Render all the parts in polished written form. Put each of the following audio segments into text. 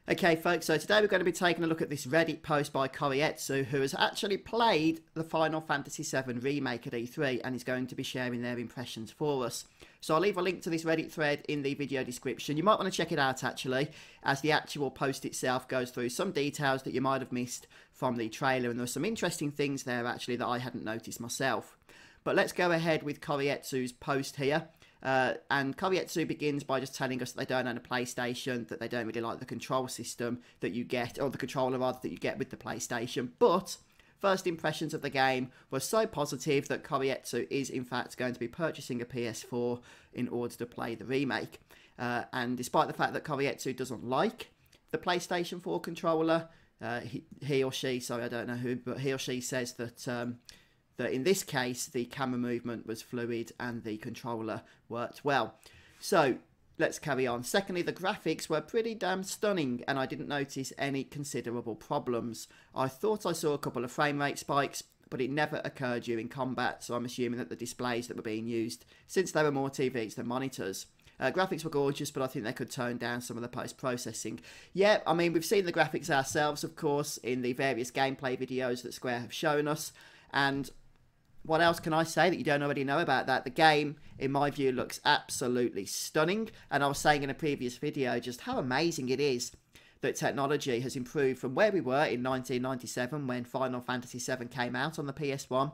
Okay folks, so today we're going to be taking a look at this Reddit post by Korietsu, who has actually played the Final Fantasy VII Remake at E3 and is going to be sharing their impressions for us. So I'll leave a link to this Reddit thread in the video description. You might want to check it out actually, as the actual post itself goes through some details that you might have missed from the trailer, and there are some interesting things there actually that I hadn't noticed myself. But let's go ahead with Korietsu's post here. And Korietsu begins by just telling us that they don't own a PlayStation, that they don't really like the control system that you get, or the controller rather, that you get with the PlayStation. But first impressions of the game were so positive that Korietsu is in fact going to be purchasing a PS4 in order to play the remake. And despite the fact that Korietsu doesn't like the PlayStation 4 controller, he or she, sorry I don't know who, but he or she says that that in this case the camera movement was fluid and the controller worked well. So let's carry on. Secondly, the graphics were pretty damn stunning and I didn't notice any considerable problems. I thought I saw a couple of frame rate spikes, but it never occurred during combat, so I'm assuming that the displays that were being used, since there were more TVs than monitors. Graphics were gorgeous, but I think they could tone down some of the post-processing. Yeah, I mean, we've seen the graphics ourselves, of course, in the various gameplay videos that Square have shown us, and what else can I say that you don't already know about that? The game, in my view, looks absolutely stunning. And I was saying in a previous video just how amazing it is that technology has improved from where we were in 1997 when Final Fantasy VII came out on the PS1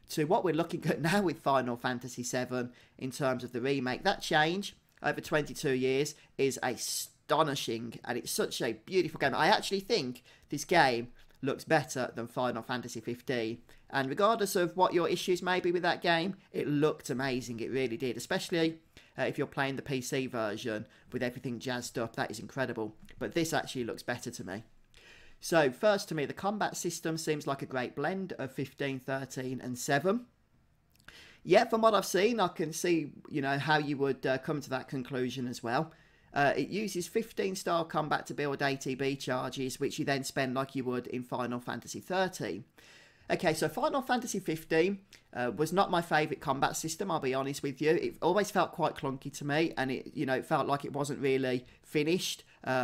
to what we're looking at now with Final Fantasy VII in terms of the remake. That change over 22 years is astonishing, and it's such a beautiful game. I actually think this game looks better than Final Fantasy XV, and regardless of what your issues may be with that game, it looked amazing. It really did, especially if you're playing the PC version with everything jazzed up. That is incredible, but this actually looks better to me. So first, to me, the combat system seems like a great blend of 15, 13 and 7. Yeah, from what I've seen, I can see, you know, how you would come to that conclusion as well. It uses 15-star combat to build ATB charges, which you then spend like you would in Final Fantasy XIII. Okay, so Final Fantasy XV was not my favourite combat system, I'll be honest with you. It always felt quite clunky to me, and it felt like it wasn't really finished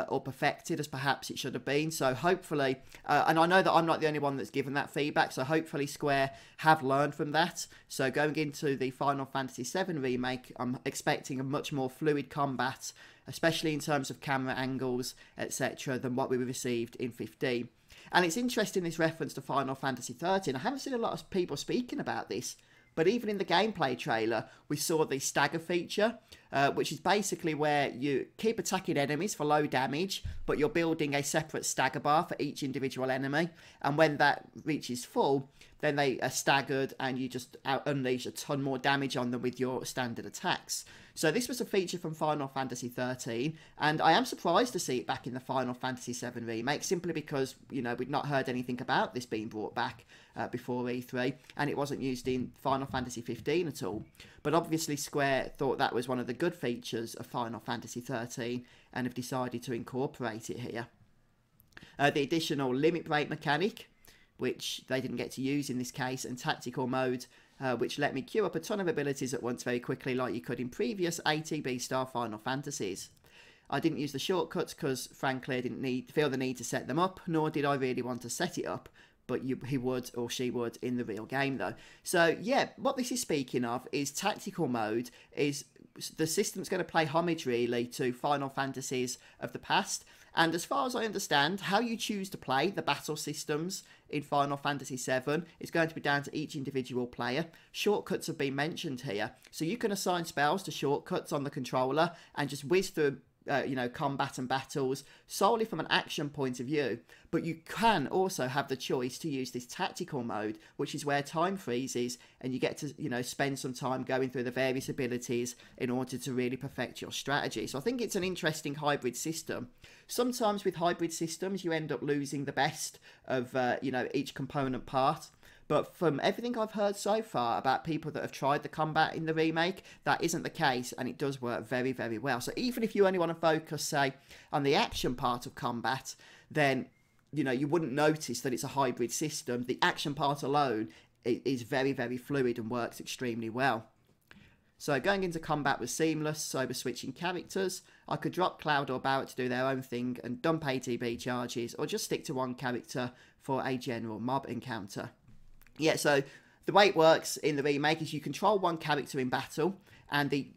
or perfected as perhaps it should have been. So hopefully, and I know that I'm not the only one that's given that feedback, so hopefully Square have learned from that. So going into the Final Fantasy VII Remake, I'm expecting a much more fluid combat, especially in terms of camera angles, etc., than what we received in 15. And it's interesting, this reference to Final Fantasy XIII. I haven't seen a lot of people speaking about this, but even in the gameplay trailer, we saw the stagger feature, which is basically where you keep attacking enemies for low damage, but you're building a separate stagger bar for each individual enemy. And when that reaches full, then they are staggered and you just unleash a ton more damage on them with your standard attacks. So this was a feature from Final Fantasy XIII, and I am surprised to see it back in the Final Fantasy VII Remake, simply because, you know, we'd not heard anything about this being brought back before E3, and it wasn't used in Final Fantasy XV at all. But obviously Square thought that was one of the good features of Final Fantasy XIII, and have decided to incorporate it here. The additional limit break mechanic, which they didn't get to use in this case, and tactical mode, which let me queue up a ton of abilities at once very quickly like you could in previous ATB star Final Fantasies. I didn't use the shortcuts because frankly I didn't feel the need to set them up, nor did I really want to set it up, but he would or she would in the real game though. So yeah, what this is speaking of is tactical mode. Is the system's going to play homage really to Final Fantasies of the past, and as far as I understand, how you choose to play the battle systems in Final Fantasy VII is going to be down to each individual player. Shortcuts have been mentioned here, so you can assign spells to shortcuts on the controller and just whiz through combat and battles solely from an action point of view. But you can also have the choice to use this tactical mode, which is where time freezes and you get to, spend some time going through the various abilities in order to really perfect your strategy. So I think it's an interesting hybrid system. Sometimes with hybrid systems, you end up losing the best of, each component part. But from everything I've heard so far about people that have tried the combat in the remake, that isn't the case, and it does work very, very well. So even if you only want to focus, say, on the action part of combat, then, you wouldn't notice that it's a hybrid system. The action part alone is very, very fluid and works extremely well. So going into combat was seamless, so was switching characters. I could drop Cloud or Barrett to do their own thing and dump ATB charges, or just stick to one character for a general mob encounter. Yeah, so the way it works in the remake is you control one character in battle, and the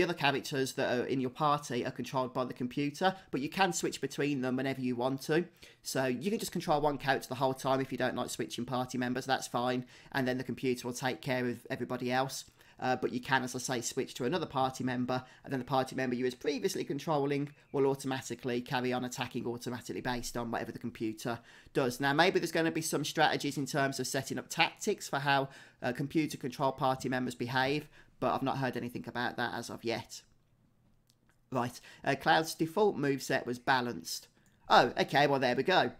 other characters that are in your party are controlled by the computer, but you can switch between them whenever you want to. So you can just control one character the whole time. If you don't like switching party members, that's fine, and then the computer will take care of everybody else. But you can, as I say, switch to another party member, and then the party member you was previously controlling will automatically carry on attacking automatically based on whatever the computer does. Now, maybe there's going to be some strategies in terms of setting up tactics for how computer control party members behave, but I've not heard anything about that as of yet. Right, Cloud's default moveset was balanced. Oh, okay, well, there we go.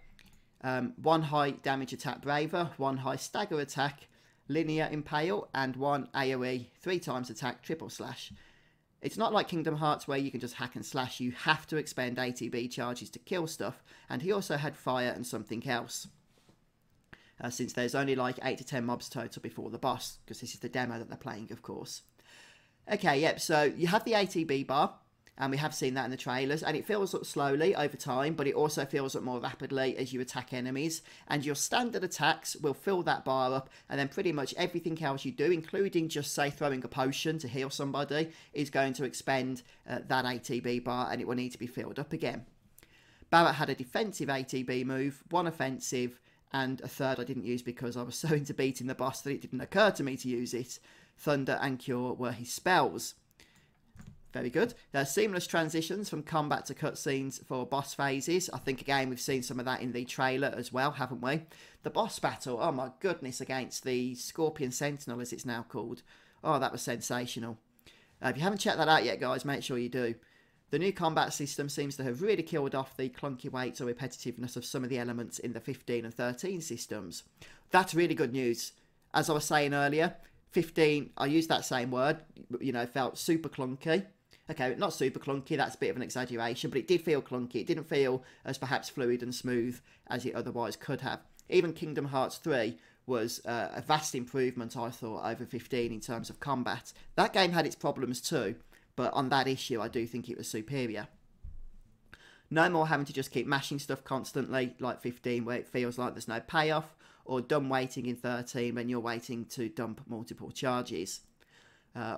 One high damage attack Braver, one high stagger attack, linear impale, and one AoE 3 times attack triple slash. It's not like Kingdom Hearts where you can just hack and slash. You have to expend ATB charges to kill stuff, and he also had fire and something else. Since there's only like 8 to 10 mobs total before the boss, because this is the demo that they're playing, of course. Okay, yep, so you have the ATB bar, and we have seen that in the trailers, and it fills up slowly over time, but it also fills up more rapidly as you attack enemies, and your standard attacks will fill that bar up, and then pretty much everything else you do, including just, say, throwing a potion to heal somebody, is going to expend that ATB bar, and it will need to be filled up again. Barrett had a defensive ATB move, one offensive, and a third I didn't use because I was so into beating the boss that it didn't occur to me to use it. Thunder and Cure were his spells. Very good. There's seamless transitions from combat to cutscenes for boss phases. I think, again, we've seen some of that in the trailer as well, haven't we? The boss battle, oh my goodness, against the Scorpion Sentinel, as it's now called. Oh, that was sensational. If you haven't checked that out yet, guys, make sure you do. The new combat system seems to have really killed off the clunky weights or repetitiveness of some of the elements in the 15 and 13 systems. That's really good news. As I was saying earlier, 15, I used that same word, you know, felt super clunky. Okay, not super clunky, that's a bit of an exaggeration, but it did feel clunky. It didn't feel as perhaps fluid and smooth as it otherwise could have. Even Kingdom Hearts 3 was a vast improvement, I thought, over 15 in terms of combat. That game had its problems too, but on that issue, I do think it was superior. No more having to just keep mashing stuff constantly, like 15, where it feels like there's no payoff, or dumb waiting in 13 when you're waiting to dump multiple charges.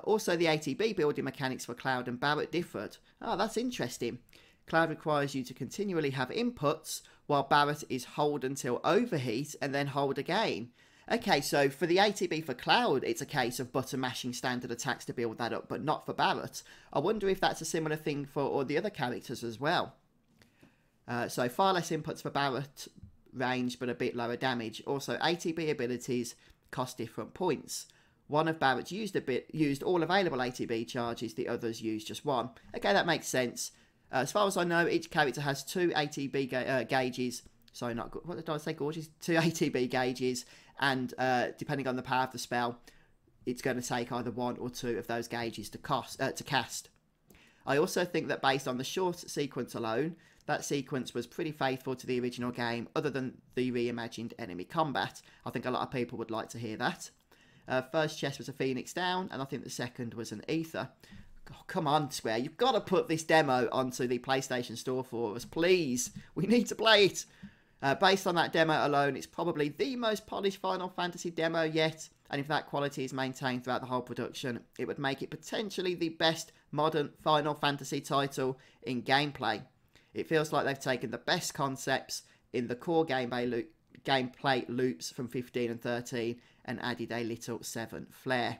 Also, the ATB building mechanics for Cloud and Barrett differed. Oh, that's interesting. Cloud requires you to continually have inputs, while Barrett is hold until overheat and then hold again. Okay, so for the ATB for Cloud, it's a case of button mashing standard attacks to build that up, but not for Barrett. I wonder if that's a similar thing for all the other characters as well. So far less inputs for Barrett range, but a bit lower damage. Also, ATB abilities cost different points. One of Barrett's used all available ATB charges, the others used just one. Okay, that makes sense. As far as I know, each character has 2 ATB gauges. Sorry, what did I say, gorgeous? 2 ATB gauges, and depending on the power of the spell, it's going to take either 1 or 2 of those gauges to cast. I also think that based on the short sequence alone, that sequence was pretty faithful to the original game, other than the reimagined enemy combat. I think a lot of people would like to hear that. First chest was a Phoenix Down, and I think the second was an Ether. Oh, come on, Square, you've got to put this demo onto the PlayStation Store for us, please. We need to play it. Based on that demo alone, it's probably the most polished Final Fantasy demo yet, and if that quality is maintained throughout the whole production, it would make it potentially the best modern Final Fantasy title in gameplay. It feels like they've taken the best concepts in the core gameplay loops from 15 and 13 and added a little 7 flair.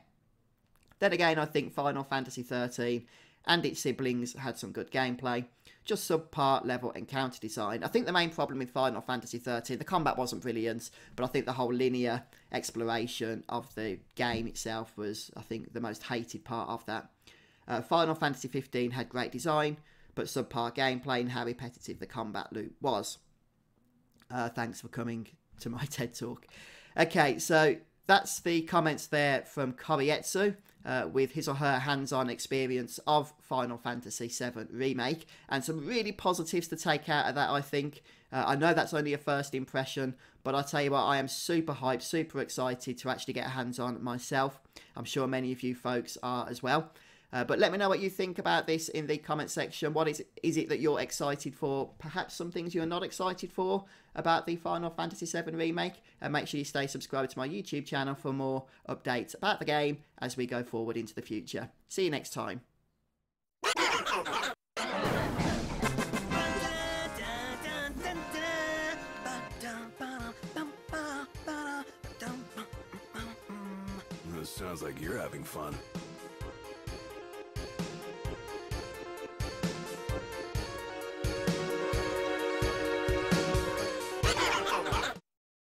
Then again, I think Final Fantasy 13 and its siblings had some good gameplay, just subpar level encounter design. I think the main problem with Final Fantasy 13, the combat wasn't brilliant, but I think the whole linear exploration of the game itself was, I think, the most hated part of that. Final Fantasy 15 had great design, but subpar gameplay and how repetitive the combat loop was. Thanks for coming to my TED Talk. Okay, so that's the comments there from Korietsu with his or her hands-on experience of Final Fantasy VII Remake, and some really positives to take out of that, I think. I know that's only a first impression, but I'll tell you what, I am super hyped, super excited to actually get hands-on myself. I'm sure many of you folks are as well. But let me know what you think about this in the comment section. What is it that you're excited for? Perhaps some things you're not excited for about the Final Fantasy VII Remake. And make sure you stay subscribed to my YouTube channel for more updates about the game as we go forward into the future. See you next time. Sounds like you're having fun.